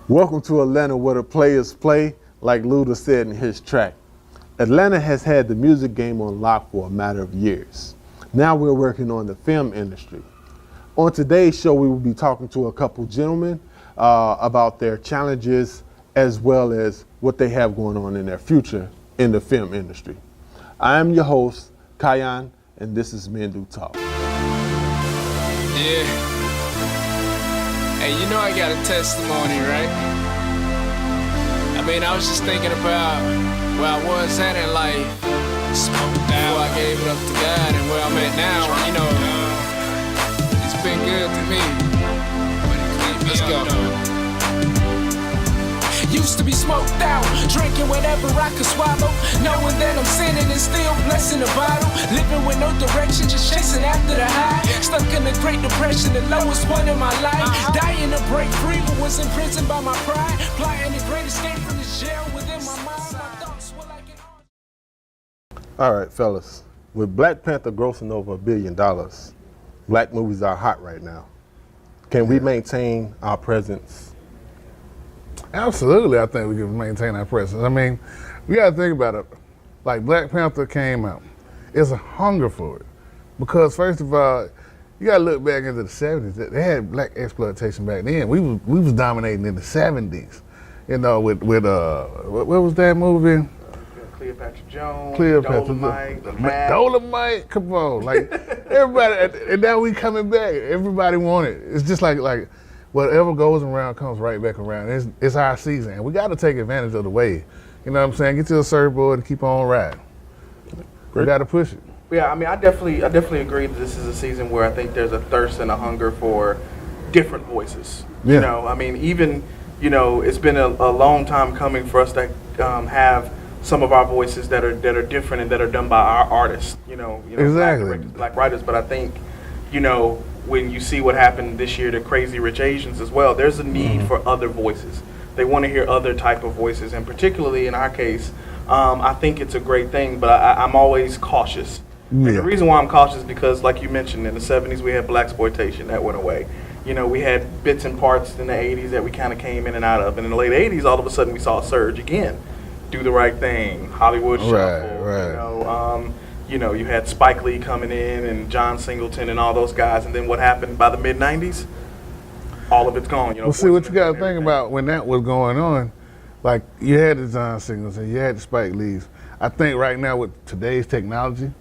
Welcome to Atlanta, where the players play, like Luda said in his track. Atlanta has had the music game on lock for a matter of years. Now we're working on the film industry. On today's show, we will be talking to a couple gentlemen about their challenges as well as what they have going on in their future in the film industry. I am your host, Kayan, and this is Men Do Talk. Yeah. Hey, you know I got a testimony, right? I mean, I was just thinking about where I was at in life before I gave it up to God, and where I'm at now. You know, it's been good to me. Let's go. Used to be smoked out, drinking whatever I could swallow, knowing that I'm sinning and still blessing the bottle. Living with no direction, just chasing after the high. Stuck in the Great Depression, the lowest point in my life. Dying to break free, but was imprisoned by my pride. Plotting the great escape from this jail within my mind. My thoughts were like an... All right, fellas. With Black Panther grossing over $1 billion, black movies are hot right now. Can we maintain our presence? Absolutely, I think we can maintain our presence. I mean, we got to think about it. Like, Black Panther came out. It's a hunger for it. Because, first of all, you got to look back into the 70s. They had black exploitation back then. We was dominating in the 70s. You know, with what was that movie? Cleopatra Jones, Dolomite, Dolomite, come on. Like, everybody, and now we coming back. Everybody want it. It's just like whatever goes around comes right back around. It's our season, and we got to take advantage of the wave. You know what I'm saying? Get to a surfboard and keep on riding. We got to push it. Yeah, I mean, I definitely agree that this is a season where I think there's a thirst and a hunger for different voices. Yeah. You know, I mean, even, you know, it's been a long time coming for us to have some of our voices that are different and that are done by our artists. You know, exactly. Black writers. But I think, you know, when you see what happened this year to Crazy Rich Asians as well, there's a need for other voices. They want to hear other type of voices, and particularly in our case, I think it's a great thing, but I'm always cautious. Yeah. And the reason why I'm cautious is because, like you mentioned, in the 70s we had blaxploitation that went away. You know, we had bits and parts in the 80s that we kind of came in and out of, and in the late 80s, all of a sudden we saw a surge again. Do the Right Thing, Hollywood Shuffle, right. You know, you had Spike Lee coming in and John Singleton and all those guys, and then what happened by the mid-90s? All of it's gone. You know. Well, see, what you got to think about when that was going on, like, you had the John Singleton, you had the Spike Lees. I think right now with today's technology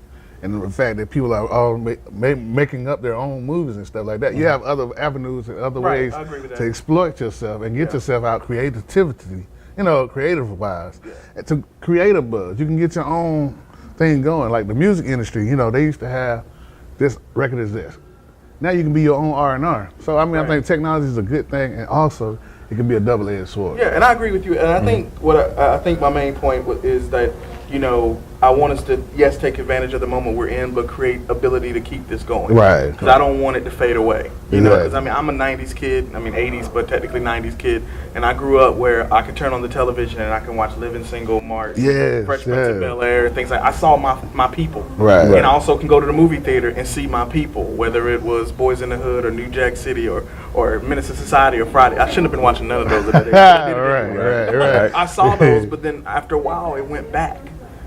and the fact that people are all making up their own movies and stuff like that, you have other avenues and other ways to exploit yourself and get yourself out creativity, you know, creative-wise, to create a buzz. You can get your own thing going. Like the music industry, you know, they used to have this record is this. Now you can be your own R&R. So, I mean, I think technology is a good thing, and also it can be a double-edged sword. Yeah, and I agree with you. And I think I think my main point is that, you know, I want us to, yes, take advantage of the moment we're in, but create ability to keep this going. Right. Because I don't want it to fade away. You know, because I mean, I'm a 90s kid. I mean, 80s, but technically 90s kid. And I grew up where I could turn on the television and I can watch Living Single, Martin, Fresh Prince of Bel-Air, things like that. I saw my people. Right. And I also can go to the movie theater and see my people, whether it was Boys in the Hood or New Jack City or Menace to Society or Friday. I shouldn't have been watching none of those. Right. I saw those, but then after a while, it went back.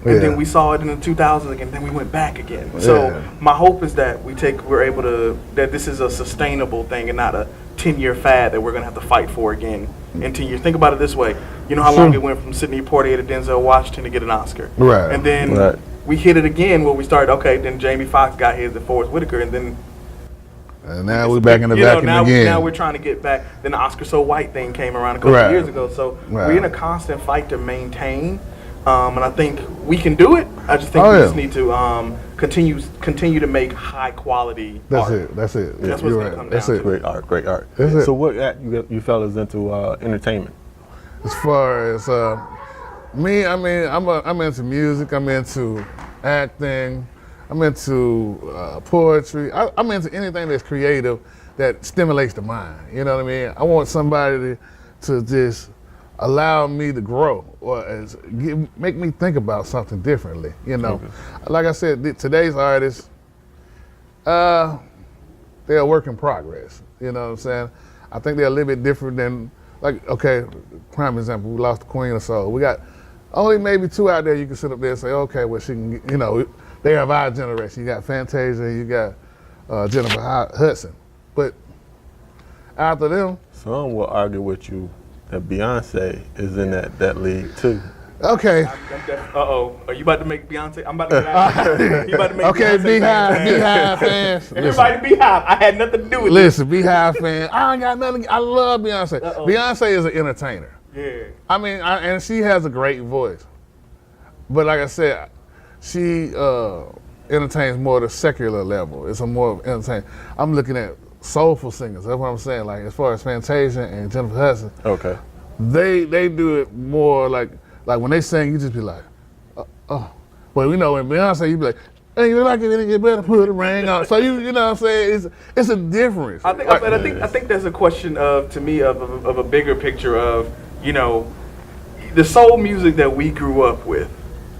And then we saw it in the 2000s again, then we went back again. So my hope is that we're able to, that this is a sustainable thing and not a 10-year fad that we're going to have to fight for again in 10 years. Think about it this way. You know how long it went from Sidney Poitier to Denzel Washington to get an Oscar. Right. And then we hit it again where we started, okay, then Jamie Foxx got his at Forrest Whitaker, and then now we're back in the vacuum again. Now we're trying to get back. Then the Oscar So White thing came around a couple of years ago. So we're in a constant fight to maintain. And I think we can do it. I just think we just need to continue to make high quality art. That's it. That's what's going to come down to. Great art. That's so what got you fellas into entertainment? As far as me, I mean, I'm into music. I'm into acting. I'm into poetry. I'm into anything that's creative that stimulates the mind. You know what I mean? I want somebody to just allow me to grow or make me think about something differently, you know. Like I said, today's artists, they're a work in progress, you know what I'm saying? I think they're a little bit different than like, okay, prime example, we lost the Queen of Soul. We got only maybe 2 out there you can sit up there and say, okay, well, she can, you know, they have our generation. You got Fantasia, you got Jennifer Hudson. But after them, Some will argue with you that Beyonce is in that league too. okay. Are you about to make Beyonce? I'm about to get you about to make Okay, Beyonce Beehive fans. Everybody Beehive. I had nothing to do with Listen, Beehive fan. I ain't got nothing. I love Beyonce. Uh-oh. Beyonce is an entertainer. this. Yeah. I mean, and she has a great voice. But like I said, she entertains more at a secular level. It's a more entertaining. I'm looking at soulful singers. That's what I'm saying. Like as far as Fantasia and Jennifer Hudson, Okay. they do it more like when they sing, you just be like, oh. But you know, in Beyonce, you be like, hey, you like it, you better put a ring on. So you know what I'm saying? It's a difference. I think there's a question of, to me, of a bigger picture of, you know, the soul music that we grew up with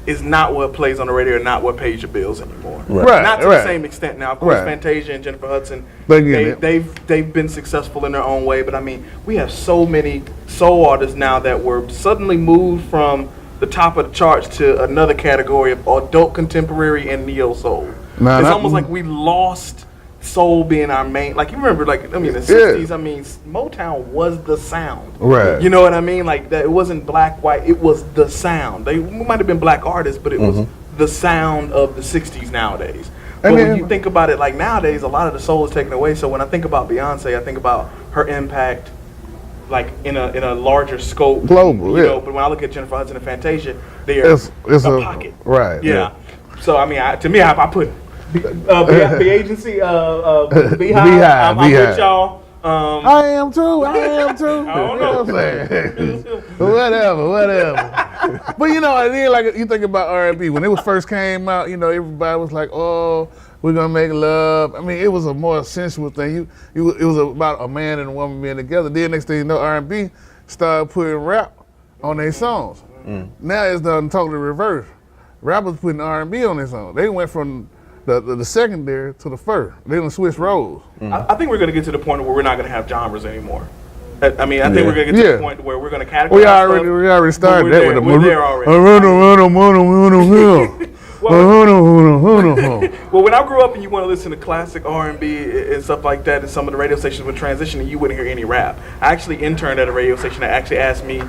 is not what plays on the radio, not what pays your bills anymore. Right. Not to the same extent now. Of course, Right. Fantasia and Jennifer Hudson, But they've been successful in their own way. But I mean, we have so many soul artists now that were suddenly moved from the top of the charts to another category of adult contemporary and neo soul. Nah, It's that- almost like we lost soul being our main. Like you remember, like I mean, the '60s. I mean, Motown was the sound. Right. You know what I mean? Like that. It wasn't black, white. It was the sound. They might have been black artists, but it was the sound of the '60s nowadays. But when you think about it, like nowadays, a lot of the soul is taken away. So when I think about Beyonce, I think about her impact, like in a larger scope, Global, you yeah. know. But when I look at Jennifer Hudson and Fantasia, they are it's a pocket. Right. Yeah. So I mean, to me, I put the agency, Beehive. Beehive, I'm Beehive. with y'all. I am too. I don't know. You know what I'm saying? whatever. But you know, and then like you think about R&B when it was first came out. You know, everybody was like, "Oh, we're gonna make love." I mean, it was a more sensual thing. It was about a man and a woman being together. Then next thing you know, R&B started putting rap on their songs. Now it's done totally reversed. Rappers putting R&B on their songs. They went from the secondary to the first. They done switch roles. I think we're going to get to the point where we're not going to have genres anymore. I mean, I think we're going to get to the point where we're going to categorize We stuff, already started but that with the we're there already. Well, when I grew up and you want to listen to classic R&B and stuff like that, and some of the radio stations would transition, and you wouldn't hear any rap. I actually interned at a radio station that actually asked me.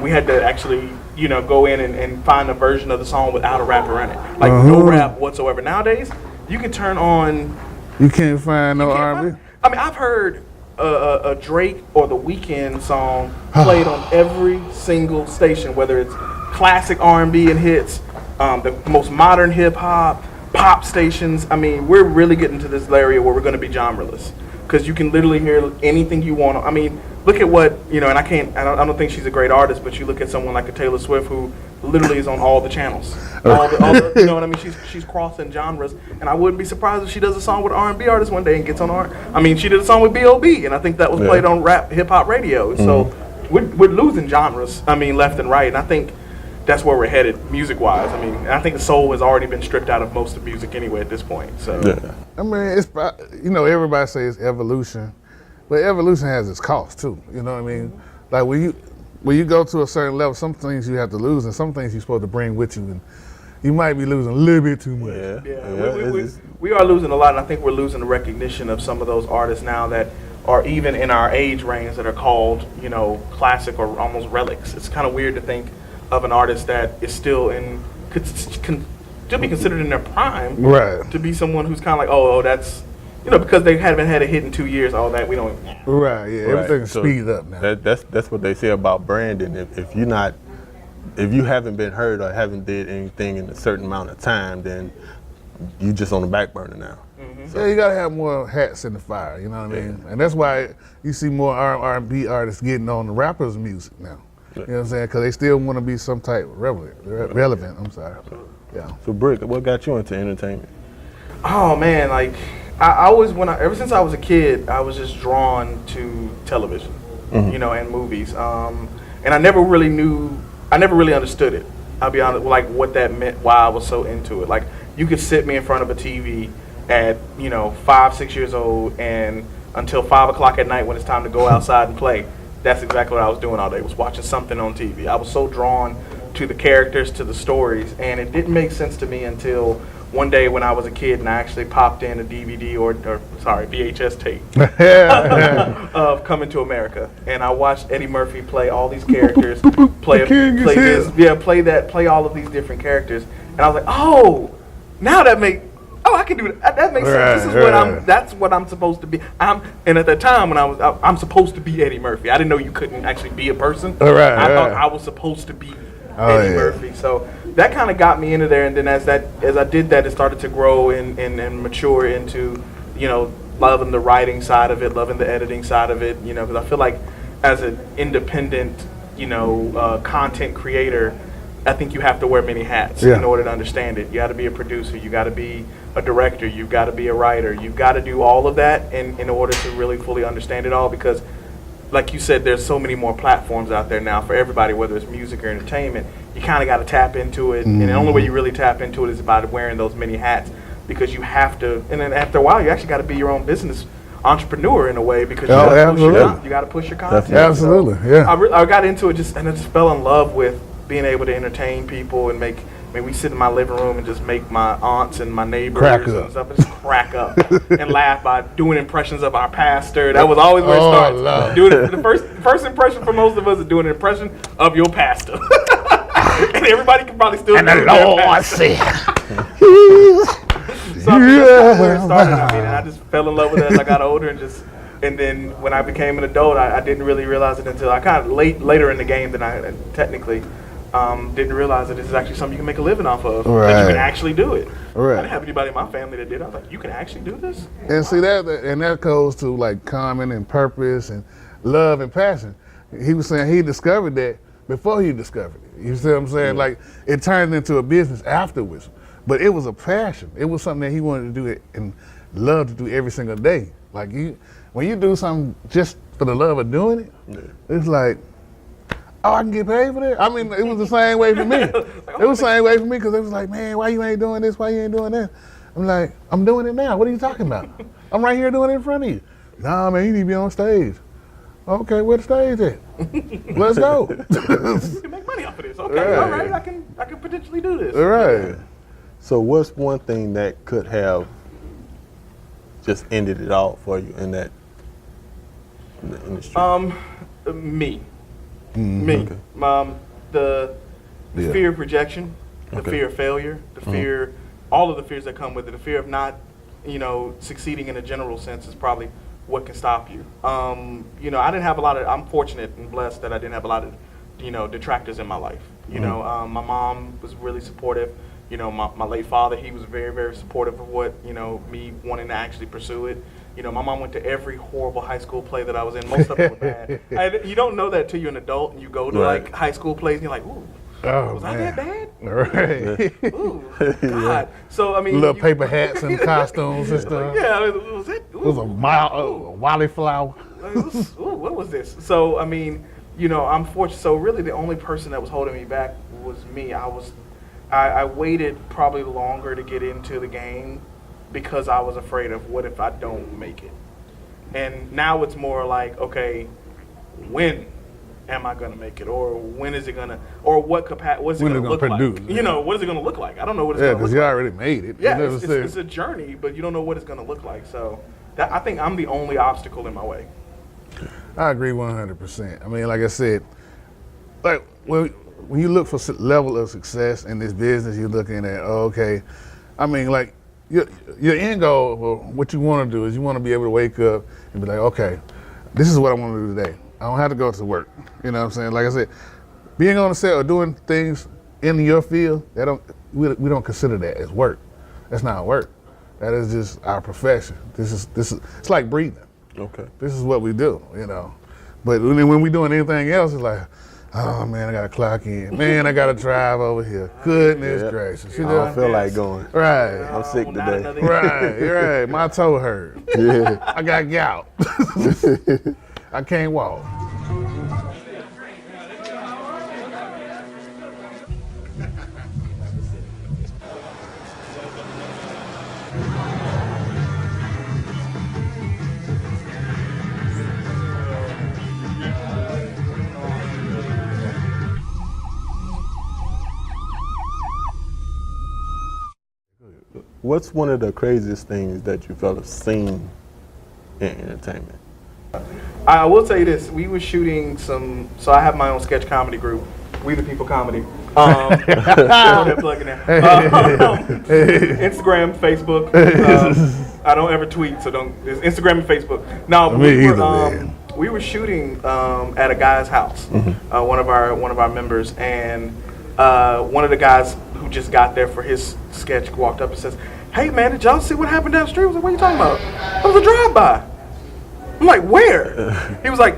We had to actually, you know, go in and find a version of the song without a rapper in it, like no rap whatsoever. Nowadays, you can turn on. You can't find no R&B. I mean, I've heard a Drake or The Weeknd song played on every single station, whether it's classic R&B and hits, the most modern hip hop, pop stations. I mean, we're really getting to this area where we're going to be genreless because you can literally hear anything you want. I mean, look at what, you know, and I don't think she's a great artist, but you look at someone like a Taylor Swift who literally is on all the channels. All the, you know what I mean? She's crossing genres, and I wouldn't be surprised if she does a song with an R&B artist one day and gets on I mean, she did a song with B.O.B., and I think that was played on rap hip-hop radio. So we're losing genres, I mean, left and right, and I think that's where we're headed music-wise. I mean, I think the soul has already been stripped out of most of music anyway at this point. So I mean, it's, you know, everybody says evolution, but evolution has its cost too. You know what I mean? Like when you go to a certain level, some things you have to lose, and some things you're supposed to bring with you, and you might be losing a little bit too much. We are losing a lot, and I think we're losing the recognition of some of those artists now that are even in our age range that are called, you know, classic or almost relics. It's kind of weird to think of an artist that is still could still be considered in their prime, Right. to be someone who's kind of like, oh, that's, you know, because they haven't had a hit in 2 years, all that, we don't. Right, yeah, everything's So speed up now. That's what they say about branding. If you haven't been heard or haven't did anything in a certain amount of time, then you just on the back burner now. Yeah, you gotta have more hats in the fire, you know what I mean? And that's why you see more R&B artists getting on the rappers' music now. You know what I'm saying? Because they still want to be some type of relevant. I'm sorry. Yeah. So Brick, what got you into entertainment? Oh man, like I always ever since I was a kid, I was just drawn to television, you know, and movies. And I never really understood it. I'll be honest, like what that meant, why I was so into it. Like you could sit me in front of a TV at, you know, 5, 6 years old, and until 5 o'clock at night when it's time to go outside and play, that's exactly what I was doing all day, was watching something on TV. I was so drawn to the characters, to the stories, and it didn't make sense to me until one day when I was a kid and I actually popped in a DVD or VHS tape of Coming to America, and I watched Eddie Murphy play all these characters, play all of these different characters, and I was like, oh, now I can do that. That makes sense. This is that's what I'm supposed to be. And at the time when I'm supposed to be Eddie Murphy. I didn't know you couldn't actually be a person. I thought I was supposed to be Eddie Murphy. So that kind of got me into there, and then as I did that, it started to grow and mature into, loving the writing side of it, loving the editing side of it, because I feel like as an independent, content creator, I think you have to wear many hats in order to understand it. You got to be a producer, you got to be a director, you've got to be a writer, you've got to do all of that in order to really fully understand it all, because like you said, there's so many more platforms out there now for everybody, whether it's music or entertainment. You kind of got to tap into it, and the only way you really tap into it is by wearing those many hats, because you have to, and then after a while, you actually got to be your own business entrepreneur in a way, because you got to push your content. Absolutely, so I got into it and I just fell in love with being able to entertain people and make. We sit in my living room and just make my aunts and my neighbors and stuff and just crack up and laugh by doing impressions of our pastor. That was always where it starts. The first impression for most of us is doing an impression of your pastor. And everybody can probably still do it. Lord said. So I mean, that's where it started. And I just fell in love with it as I got older, and then when I became an adult, I didn't really realize it until I kind of later in the game than I technically. Didn't realize that this is actually something you can make a living off of. That you can actually do it. I didn't have anybody in my family that did. I was like, you can actually do this? And see that goes to like common and purpose and love and passion. He was saying he discovered that before he discovered it. You see what I'm saying? Like it turned into a business afterwards, but it was a passion. It was something that he wanted to do and loved to do every single day. Like when you do something just for the love of doing it, it's like, oh, I can get paid for that? I mean, it was the same way for me. It was the same way for me, because it was like, man, why you ain't doing this? Why you ain't doing that? I'm like, I'm doing it now. What are you talking about? I'm right here doing it in front of you. Nah, man, you need to be on stage. Okay, where the stage at? Let's go. You can make money off of this. Okay, all right, I can potentially do this. All right. So what's one thing that could have just ended it all for you in the industry? Me. Me. Okay. The fear of rejection, the fear of failure, the fear, all of the fears that come with it, the fear of not, succeeding in a general sense is probably what can stop you. I didn't have I'm fortunate and blessed that I didn't have a lot of, detractors in my life. My mom was really supportive. My late father, he was very, very supportive of what, me wanting to actually pursue it. My mom went to every horrible high school play that I was in. Most of them were bad. You don't know that till you're an adult and you go to like high school plays and you're like, ooh, was I that bad? Right. Ooh, God. So I mean, little paper hats and costumes and stuff. Was it? Ooh, It was a wally flower. What was this? So I mean, I'm fortunate. So really, the only person that was holding me back was me. I waited probably longer to get into the game, because I was afraid of what if I don't make it. And now it's more like, okay, when am I gonna make it, or when is it gonna, or what's it gonna look like? What is it gonna look like? I don't know what it's gonna look like. Yeah, because you already made it. Yeah, it's a journey, but you don't know what it's gonna look like. So I think I'm the only obstacle in my way. I agree 100%. I mean, like I said, like when you look for level of success in this business, you're looking at, I mean, like, your end goal, or what you want to do, is you want to be able to wake up and be like, okay, this is what I want to do today. I don't have to go to work. You know what I'm saying? Like I said, being on the set or doing things in your field, we don't consider that as work. That's not work. That is just our profession. This is it's like breathing. Okay. This is what we do, But when we doing anything else, it's like, oh man, I gotta clock in. Man, I gotta drive over here. Goodness gracious. I don't feel like going. Right. I'm sick today. Right. My toe hurt. Yeah. I got gout. I can't walk. What's one of the craziest things that you felt have seen in entertainment? I will tell you this: we were shooting some. So I have my own sketch comedy group, We the People Comedy. Plugging in. Instagram, Facebook. I don't ever tweet, so don't. It's Instagram and Facebook. No, but we were shooting at a guy's house. One of our members, and one of the guys who just got there for his sketch walked up and says, "Hey man, did y'all see what happened down the street?" I was like, "What are you talking about?" It was a drive-by. I'm like, "Where?" He was like,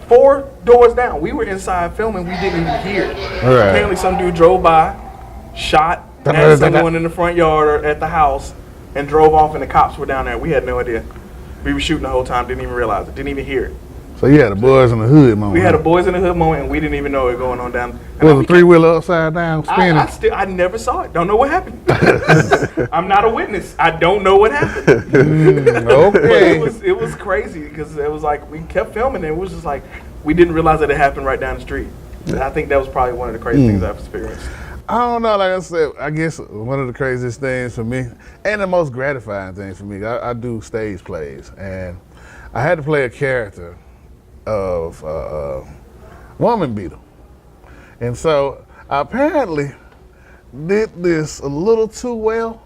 4 doors down. We were inside filming. We didn't even hear it. Right. Apparently, some dude drove by, shot at someone in the front yard or at the house, and drove off. And the cops were down there. We had no idea. We were shooting the whole time. Didn't even realize it. Didn't even hear it. So you had the boys in the hood moment. We had a boys in the hood moment, and we didn't even know it was going on down. Was a 3-wheeler upside down spinning? I never saw it. Don't know what happened. I'm not a witness. I don't know what happened. Okay. It was crazy because it was like we kept filming and it was just like we didn't realize that it happened right down the street. And I think that was probably one of the crazy things I've experienced. I don't know. Like I said, I guess one of the craziest things for me, and the most gratifying thing for me, I do stage plays, and I had to play a character of woman beater, and so I apparently did this a little too well,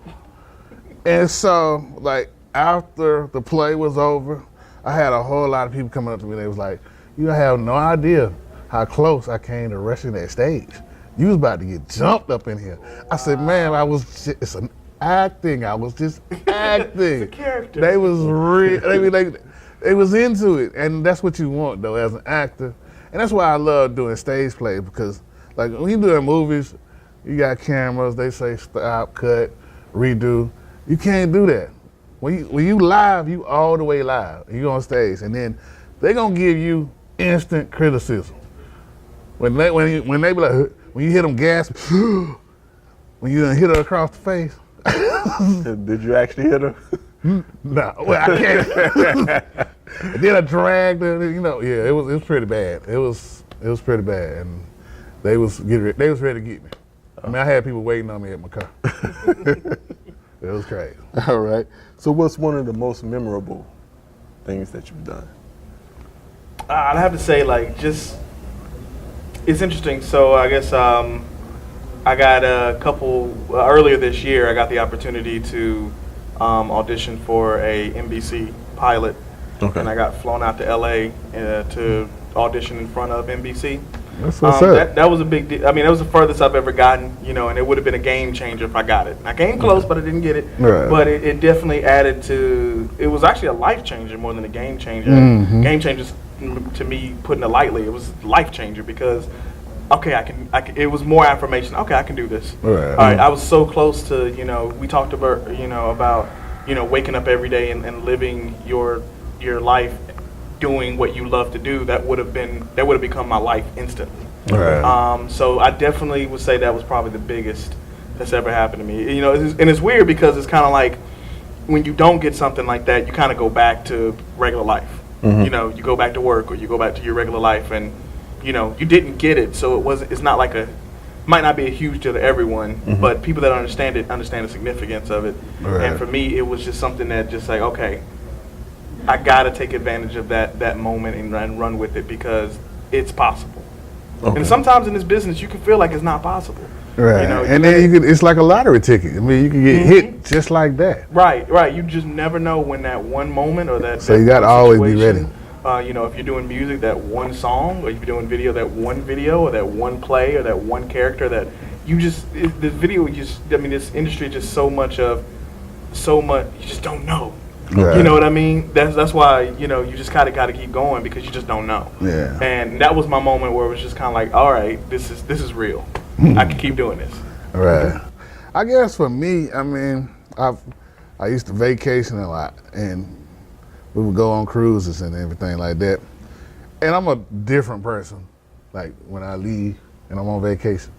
and so like after the play was over, I had a whole lot of people coming up to me. They was like, "You have no idea how close I came to rushing that stage. You was about to get jumped up in here." I said, "Man, it's an acting. I was just acting." It's a character. They was they was into it, and that's what you want though as an actor, and that's why I love doing stage plays, because like when you doing movies, you got cameras. They say stop, cut, redo. You can't do that. When you live, you all the way live. You on stage, and then they gonna give you instant criticism. When they be like, when you hit them gasp, when you done hit her across the face. Did you actually hit her? No, well, I can't. And then I dragged her. It was pretty bad. It was pretty bad, and they was ready to get me. I mean, I had people waiting on me at my car. It was crazy. All right. So what's one of the most memorable things that you've done? I'd have to say, it's interesting. So I guess I got a couple, earlier this year, I got the opportunity to audition for a NBC pilot. Okay. And I got flown out to LA to audition in front of NBC. That's what's up. That was a big deal. I mean, that was the furthest I've ever gotten, and it would have been a game changer if I got it. I came close, but I didn't get it. Right. But it definitely added to, it was actually a life changer more than a game changer. Game changers, to me, putting it lightly, it was life changer because, okay, I can, it was more affirmation. Okay, I can do this. Right. All right, I was so close to, we talked about, about, waking up every day and living your life doing what you love to do. That would have become my life instantly. Right. So I definitely would say that was probably the biggest that's ever happened to me. And it's weird because it's kind of like when you don't get something like that, you kind of go back to regular life. You go back to work or you go back to your regular life, and you didn't get it, so it's not like might not be a huge deal to everyone, but people that understand the significance of it. Right. And for me, it was just something that just like, okay, I gotta take advantage of that moment and run with it because it's possible. Okay. And sometimes in this business, you can feel like it's not possible. Right. And then it's like a lottery ticket. I mean, you can get hit just like that. Right. You just never know when that one moment or that. So you gotta always be ready. If you're doing music, that one song, or if you're doing video, that one video, or that one play, or that one character that this industry is just so much, you just don't know. Right. You know what I mean? That's why, you just kind of got to keep going because you just don't know. Yeah. And that was my moment where it was just kind of like, all right, this is real. I can keep doing this. Right. I guess for me, I mean, I used to vacation a lot, and we would go on cruises and everything like that. And I'm a different person, like when I leave and I'm on vacation.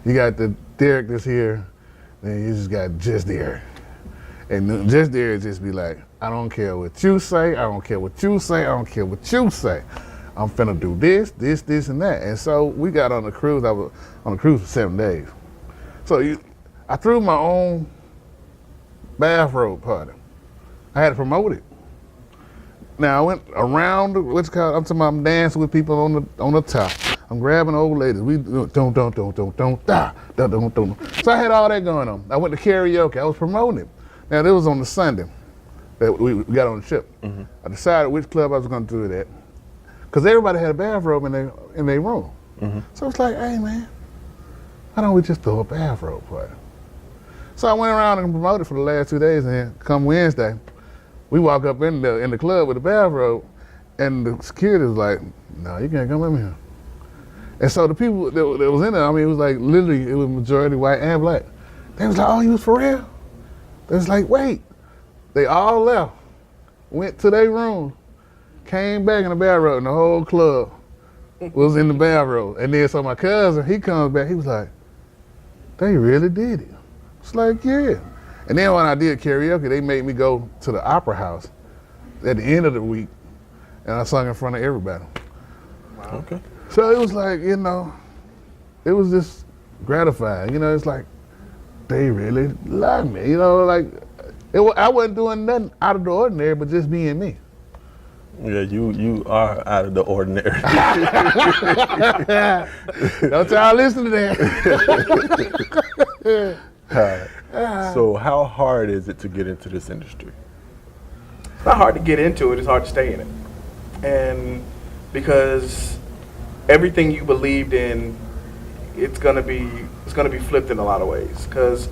You got the Derek that's here, then you just got just Derek. And just Derek just be like, I don't care what you say, I don't care what you say, I don't care what you say. I'm finna do this, and that. And so we got on the cruise. I was on the cruise for 7 days. So I threw my own bathrobe party. I had to promote it. Now I went around, what's it called? I'm talking about I'm dancing with people on the top. I'm grabbing old ladies. We don't. So I had all that going on. I went to karaoke. I was promoting it. Now this was on the Sunday that we got on the ship. Mm-hmm. I decided which club I was going to do that because everybody had a bathrobe in their room. Mm-hmm. So it's like, hey man, why don't we just throw a bathrobe party? So I went around and promoted for the last 2 days, and then come Wednesday, we walk up in the club with a bathrobe, and the security was like, "No, you can't come in here." And so the people that was in there, I mean, it was like literally, it was majority white and black. They was like, "Oh, you was for real?" They was like, "Wait." They all left, went to their room, came back in the bathrobe, and the whole club was in the bathrobe. And then so my cousin, he comes back, he was like, "They really did it." It's like, yeah. And then when I did karaoke, they made me go to the opera house at the end of the week, and I sung in front of everybody. Wow. Okay. So it was like, you know, it was just gratifying. You know, it's like, they really love me. You know, like, I wasn't doing nothing out of the ordinary, but just being me. Yeah, you are out of the ordinary. Don't y'all listen to that. So how hard is it to get into this industry? It's not hard to get into it, it's hard to stay in it. And because everything you believed in, it's gonna be flipped in a lot of ways. Because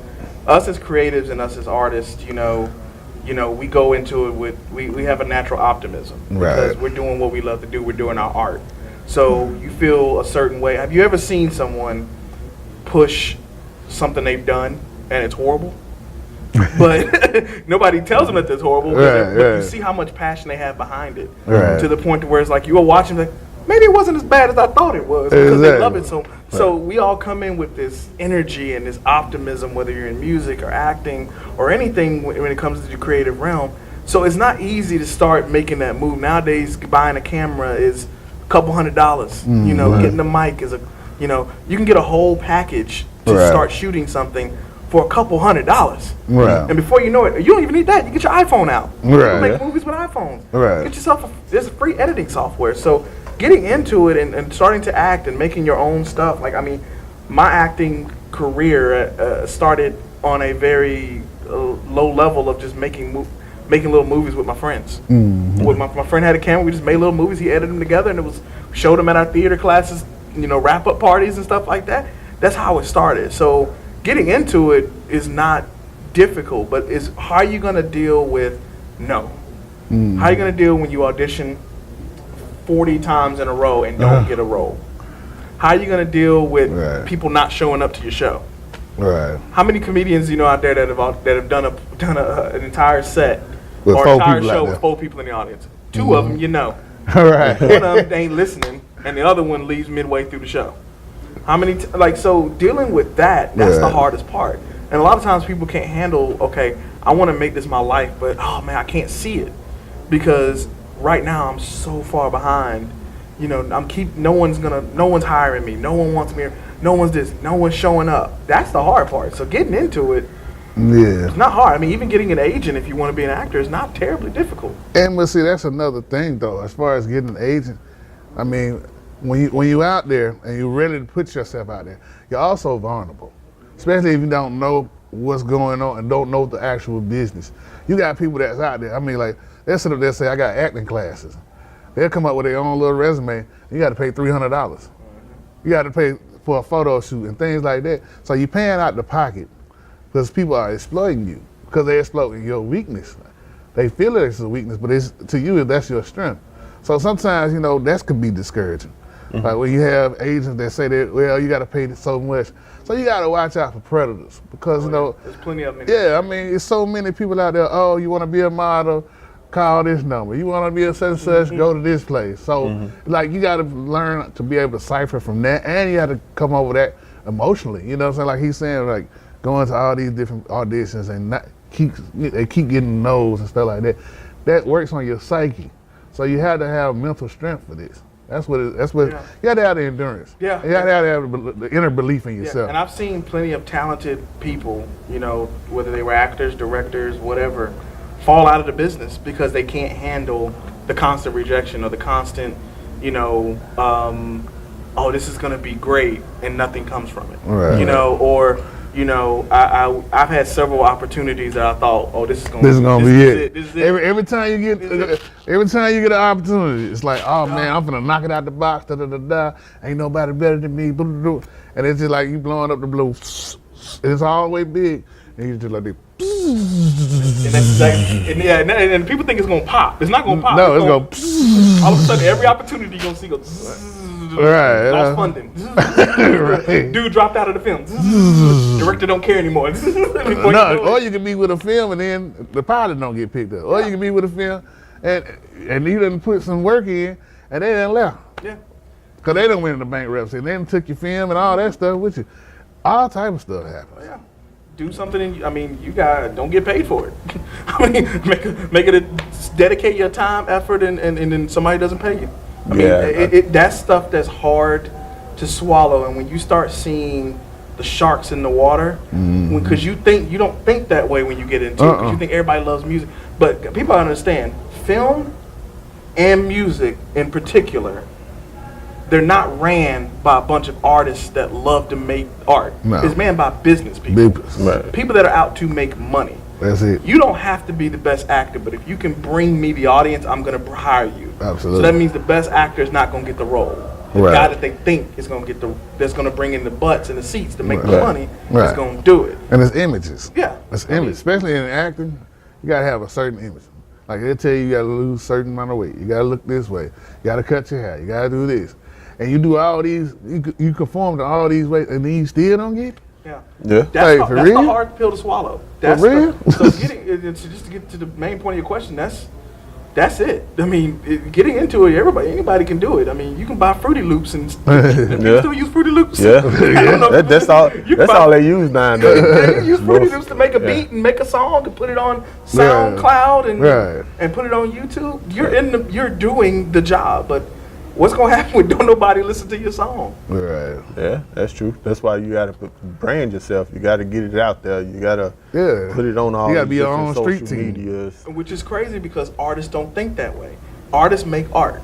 us as creatives and us as artists, you know, we go into it with we have a natural optimism because we're doing what we love to do. We're doing our art. So you feel a certain way. Have you ever seen someone push something they've done and it's horrible? But nobody tells them that it's horrible. But you see how much passion they have behind it, to the point to where it's like you are watching like, maybe it wasn't as bad as I thought it was because they love it so. So we all come in with this energy and this optimism, whether you're in music or acting or anything when it comes to the creative realm. So it's not easy to start making that move nowadays. Buying a camera is a couple $100. You know, getting the mic is you can get a whole package to start shooting something for a couple $100. Right. And before you know it, you don't even need that. You get your iPhone out. Right. You make movies with iPhones. Right. Get yourself there's free editing software. So getting into it and starting to act and making your own stuff. Like, I mean, my acting career started on a very low level of just making little movies with my friends. Mm-hmm. With my friend had a camera, we just made little movies. He edited them together, and showed them at our theater classes, wrap up parties and stuff like that. That's how it started. So getting into it is not difficult, but it's how are you going to deal with no? Mm-hmm. How are you going to deal when you audition 40 times in a row and don't get a role? How are you going to deal with people not showing up to your show? Right. How many comedians out there that have done an entire set with or an entire show with 4 people in the audience? 2 of them, All right. One of them ain't listening, and the other one leaves midway through the show. How many? So dealing with that's the hardest part. And a lot of times people can't handle. Okay, I want to make this my life, but oh man, I can't see it because right now I'm so far behind. No one's hiring me. No one wants me. No one's this. No one's showing up. That's the hard part. So getting into it, it's not hard. I mean, even getting an agent if you want to be an actor is not terribly difficult. And but see, that's another thing though. As far as getting an agent, I mean, when you out there and you ready to put yourself out there, you're also vulnerable, especially if you don't know what's going on and don't know the actual business. You got people that's out there. I mean, like they'll sit up there and say, "I got acting classes." They'll come up with their own little resume. You got to pay $300. You got to pay for a photo shoot and things like that. So you're paying out the pocket because people are exploiting you because they're exploiting your weakness. They feel it's a weakness, but to you, that's your strength. So sometimes, that could be discouraging. Mm-hmm. Like when you have agents that say that, well, you got to pay so much. So you got to watch out for predators because, there's plenty of them. Yeah, I mean, it's so many people out there, oh, you want to be a model? Call this number. You want to be a such and such, go to this place. So, like, you got to learn to be able to cipher from that, and you got to come over that emotionally. You know what I'm saying? Like he's saying, like going to all these different auditions and they keep getting no's and stuff like that. That works on your psyche. So you have to have mental strength for this. That's what. You got to have the endurance. Yeah. You got to have the inner belief in yourself. And I've seen plenty of talented people, you know, whether they were actors, directors, whatever, fall out of the business because they can't handle the constant rejection or the constant, you know, oh, this is going to be great, and nothing comes from it. Right. You know, or, you know, I've had several opportunities that I thought, oh, this is going to be it. This is it. Every time you get an opportunity, it's like, oh man, I'm gonna knock it out the box. Da da da da. Ain't nobody better than me. Blah, blah, blah. And it's just like you blowing up the blue. It's always big, and you just like this. And that's exactly, and people think it's gonna pop. It's not gonna pop. No, it's gonna. All of a sudden, every opportunity you're gonna see go. Right. Lost funding. Right. Dude dropped out of the film. Director don't care anymore. No, or you can be with a film and then the pilot don't get picked up. Or you can be with a film and you done put some work in and they done left. Yeah. Because they done went into bankruptcy and they done took your film and all that stuff with you. All type of stuff happens. Yeah. Do something. You don't get paid for it. I mean, make it dedicate your time, effort, and then somebody doesn't pay you. I mean, that's stuff that's hard to swallow. And when you start seeing the sharks in the water, because you don't think that way when you get into it, because you think everybody loves music. But people understand, film and music in particular, they're not ran by a bunch of artists that love to make art. No. It's ran by business people. Right. People that are out to make money. That's it. You don't have to be the best actor, but if you can bring me the audience, I'm going to hire you. Absolutely. So that means the best actor is not going to get the role. The Right. guy that they think is going to get that's going to bring in the butts and the seats to make the Right. money Right. is going to do it. And it's images. Yeah. It's image. Especially in acting, you got to have a certain image. Like they'll tell you got to lose a certain amount of weight. You got to look this way. You got to cut your hair. You got to do this. And you do all these, you conform to all these ways, and then you still don't get it? Yeah. Yeah. That's for the real? hard pill to swallow. That's real? So just to get to the main point of your question, that's it. I mean, getting into it, anybody can do it. I mean, you can buy Fruity Loops and people still use Fruity Loops. Yeah. I don't know. That's all. That's all they use nowadays. Yeah, you use Fruity Loops to make a beat and make a song and put it on SoundCloud and put it on YouTube. You're doing the job, but what's gonna happen when don't nobody listen to your song? Right. Yeah, that's true. That's why you gotta brand yourself. You gotta get it out there. You gotta put it on all You gotta these be your different own street social team. medias. Which is crazy because artists don't think that way. Artists make art.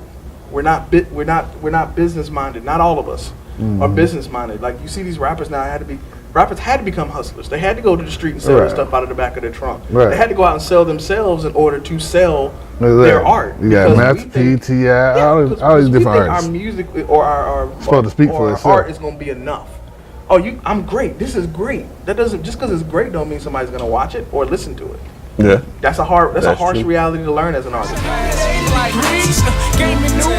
We're not business minded. Not all of us are business minded. Like you see these rappers now rappers had to become hustlers. They had to go to the street and sell their stuff out of the back of their trunk. Right. They had to go out and sell themselves in order to sell their art. You got Master P, T.I., all these different artists. Our music or our supposed to speak for our itself. art is going to be enough. Oh, I'm great. This is great. That doesn't just because it's great don't mean somebody's going to watch it or listen to it. Yeah. That's a harsh true. reality to learn as an artist. Gave me new